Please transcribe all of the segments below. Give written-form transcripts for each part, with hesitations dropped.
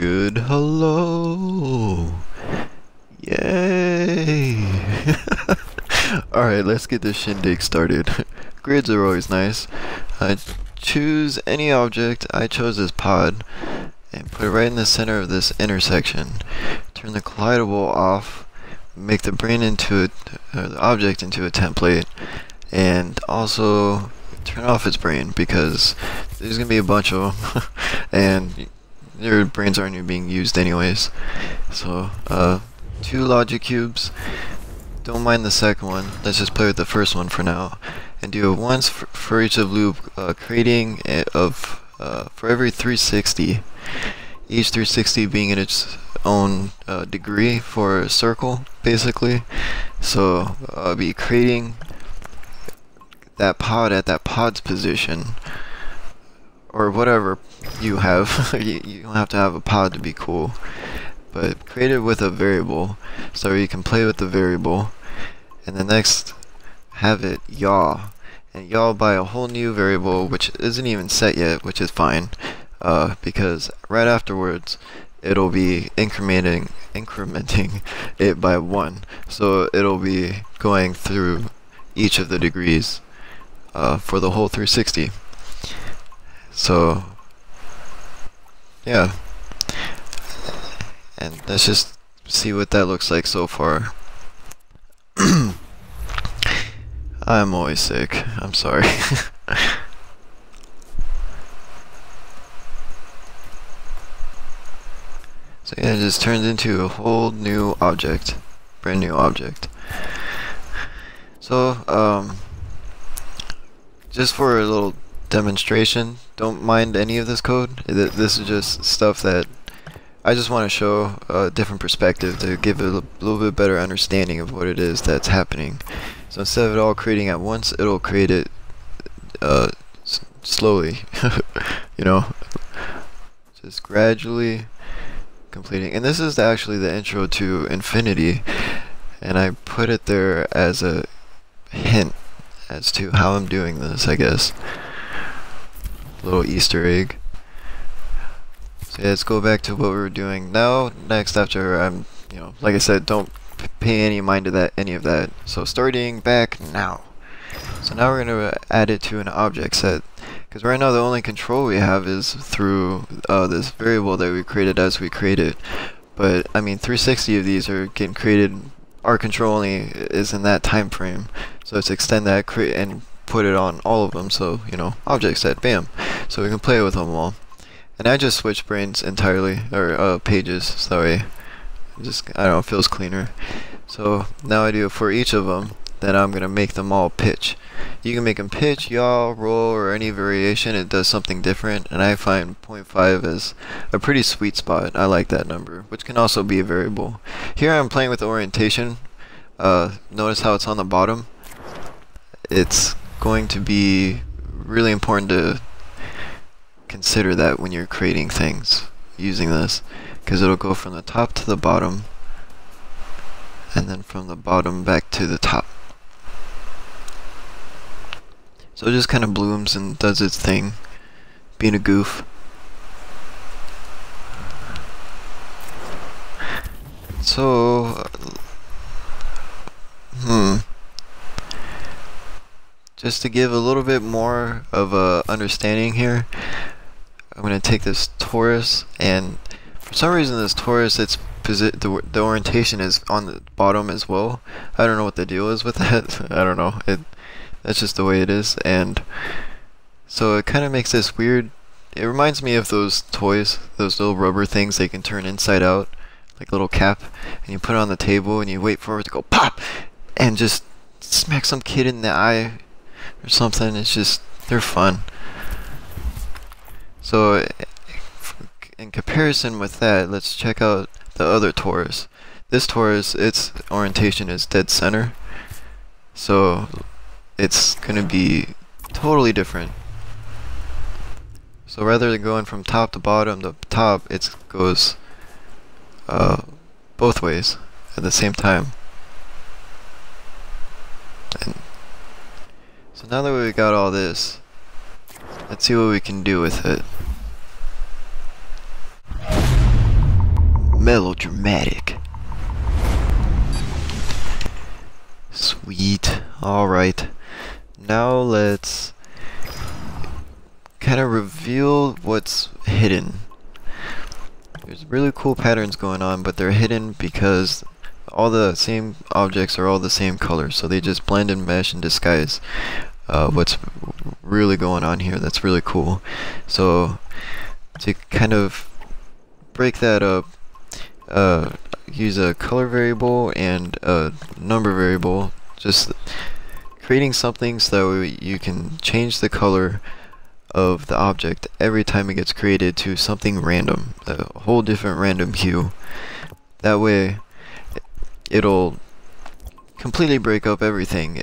Good hello. Yay. Alright, let's get this shindig started. Grids are always nice. Choose any object. I chose this pod and put it right in the center of this intersection. Turn the Kaleidoscope off. Make the brain into the object into a template, and also turn off its brain because there's gonna be a bunch of them, and their brains aren't even being used anyways. So, 2 logic cubes. Don't mind the second one. Let's just play with the first one for now, and do it once for each of loop, creating for every 360. Each 360 being in its own degree for a circle, basically. So I'll be creating that pod at that pod's position, or whatever you have. You don't have to have a pod to be cool, but create it with a variable so you can play with the variable, and then next have it yaw, and yaw by a whole new variable which isn't even set yet, which is fine, because right afterwards it'll be incrementing it by 1, so it'll be going through each of the degrees for the whole 360. So yeah, and let's just see what that looks like so far. I'm always sick, I'm sorry. So yeah, it just turns into a whole new object, brand new object. So just for a little demonstration, don't mind any of this code. This is just stuff that I just want to show a different perspective to give it a little bit better understanding of what it is that's happening. So instead of it all creating at once, it'll create it slowly, you know, just gradually completing. And this is actually the intro to Infinity, and I put it there as a hint as to how I'm doing this, I guess. Little Easter egg. So yeah, let's go back to what we were doing now. Next, after I'm, like I said, don't pay any mind to any of that. So starting back now. So now we're gonna add it to an object set, because right now the only control we have is through this variable that we created as we created. But I mean, 360 of these are getting created. Our control only is in that time frame, so let's extend that and put it on all of them. So object set, bam. So we can play with them all. And I just switched brains entirely, or pages. Sorry, I don't know, it feels cleaner. So now I do it for each of them. Then I'm gonna make them all pitch. You can make them pitch, yaw, roll, or any variation. It does something different, and I find 0.5 as a pretty sweet spot. I like that number, which can also be a variable. Here I'm playing with the orientation. Notice how it's on the bottom. It's going to be really important to consider that when you're creating things using this, because it'll go from the top to the bottom, and then from the bottom back to the top. So it just kind of blooms and does its thing, being a goof. So, just to give a little bit more of a understanding here, I'm going to take this torus, and for some reason this torus, the orientation is on the bottom as well. I don't know what the deal is with that. I don't know. That's just the way it is, and so it kind of makes this weird. It reminds me of those toys, those little rubber things they can turn inside out, like a little cap, and you put it on the table and you wait for it to go pop and just smack some kid in the eye or something. It's just, they're fun. So in comparison with that, let's check out the other torus. This torus, its orientation is dead center, so it's going to be totally different. So rather than going from top to bottom to top, it goes both ways at the same time. And so now that we've got all this, let's see what we can do with it. Melodramatic. Sweet. Alright. Now let's kind of reveal what's hidden. There's really cool patterns going on, but they're hidden because all the same objects are all the same color, so they just blend and mesh and disguise what's really going on here. That's really cool. So to kind of break that up, use a color variable and a number variable, just creating something so you can change the color of the object every time it gets created to something random, a whole different random hue. That way it'll completely break up everything.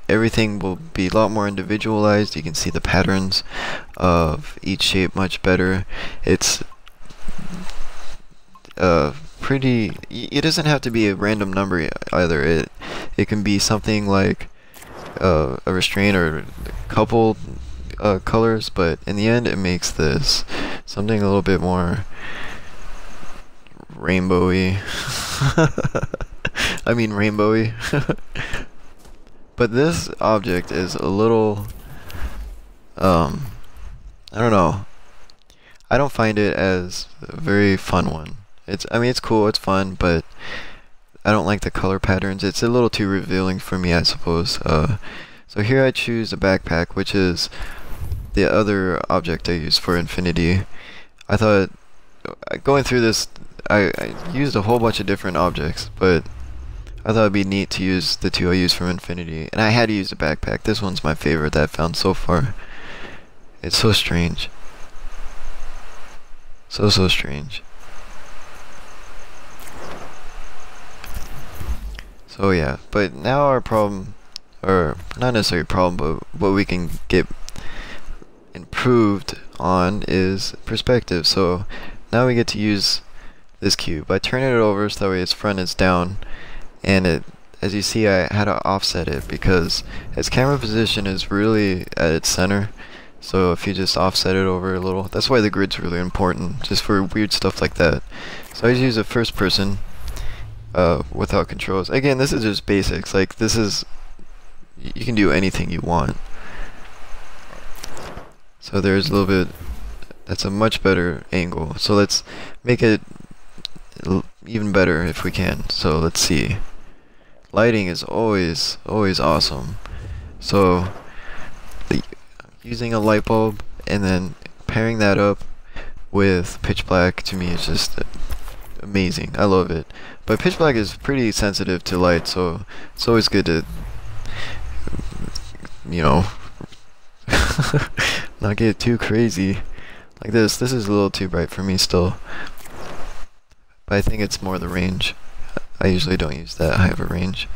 Everything will be a lot more individualized. You can see the patterns of each shape much better. It's pretty, it doesn't have to be a random number either. It can be something like a restraint or a couple colors, but in the end it makes this something a little bit more rainbowy. I mean rainbowy. But this object is a little I don't know. I don't find it as a very fun one. I mean it's cool, it's fun, but I don't like the color patterns. It's a little too revealing for me, I suppose. So here I choose a backpack, which is the other object I use for Infinity. I thought, going through this, I used a whole bunch of different objects, but I thought it'd be neat to use the two I use from Infinity, and I had to use a backpack. This one's my favorite that I've found so far. It's so strange. So strange. So yeah, but now our problem, or not necessarily a problem, but what we can get improved on is perspective. So now we get to use this cube. I turn it over so that way its front is down, and it, as you see, I had to offset it because its camera position is really at its center. So if you just offset it over a little, that's why the grid's really important, just for weird stuff like that. So I just use a first person without controls. Again, this is just basics. Like, this is, you can do anything you want. So there's a little bit, that's a much better angle. So let's make it even better if we can. So let's see. Lighting is always awesome. So using a light bulb and then pairing that up with pitch black, to me is just amazing. I love it. But pitch black is pretty sensitive to light, so it's always good to, you know, not get too crazy like this. This is a little too bright for me still, but I think it's more the range. I usually don't use that high of a range,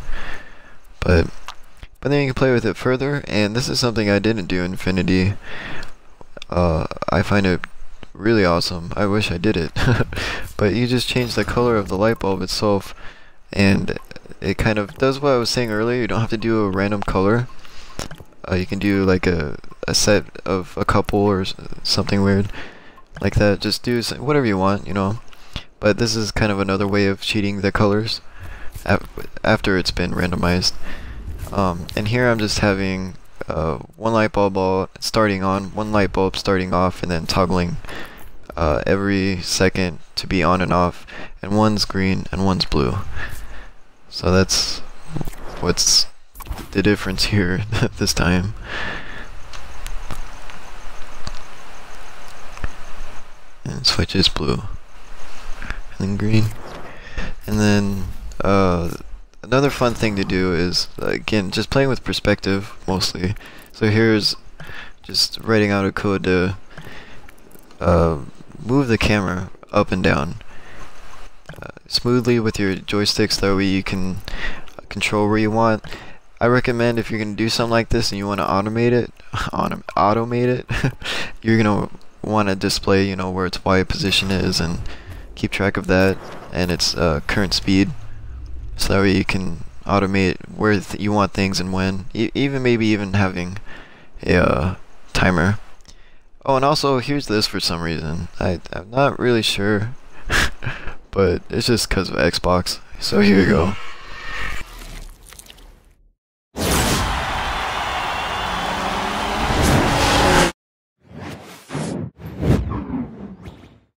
but then you can play with it further, and this is something I didn't do in Infinity. I find it really awesome. I wish I did it. But you just change the color of the light bulb itself, and it kind of does what I was saying earlier. You don't have to do a random color. You can do like a set of a couple or something weird like that. Just do whatever you want, you know. But this is kind of another way of cheating the colors after it's been randomized. And here I'm just having one light bulb starting on, one light bulb starting off, and then toggling every second to be on and off, and one's green and one's blue. So that's what's the difference here this time. And switches blue and then green. And then another fun thing to do is, again, just playing with perspective mostly. So here's just writing out a code to move the camera up and down smoothly with your joysticks, that way you can control where you want. I recommend, if you're going to do something like this and you want to automate it, you're going to want to display, you know, where its Y position is, and keep track of that and its current speed, so that way you can automate where you want things and when. Maybe even having a timer. Oh, and also here's this for some reason. I'm not really sure, but it's just because of Xbox. So here you go.